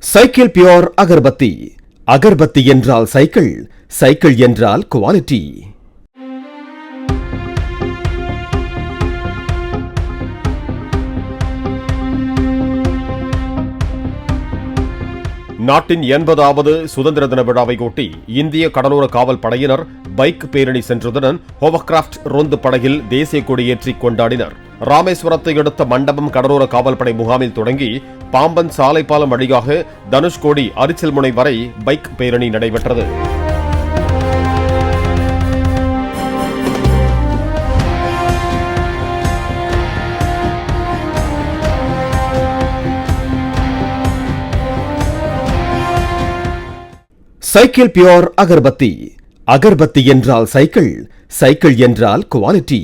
Cycle pure agarbatti. Agarbatti என்றால் cycle, cycle என்றால் quality. நாட்டின் 80வது சுதந்திர தின விழாவையொட்டி இந்திய கடலோர காவல் படையினர் பைக் பேரணி சென்றதுடன் ஹோவர்கிராப்ட் ரோந்து படகில் தேசிய கொடியேற்றி கொண்டாடினர். ராமேஸ்வரத்தை அடுத்த மண்டபம் கடலோர காவல்படை முகாமில் தொடங்கி பாம்பன் சாலை பாலம் வழியாக தனுஷ்கோடி அரிச்சல்முனை வரை பைக் பேரணி நடைபெற்றது. Cycle pure agarbatti. அகர்பத்தி என்றால் சைக்கிள், சைக்கிள் என்றால் குவாலிட்டி.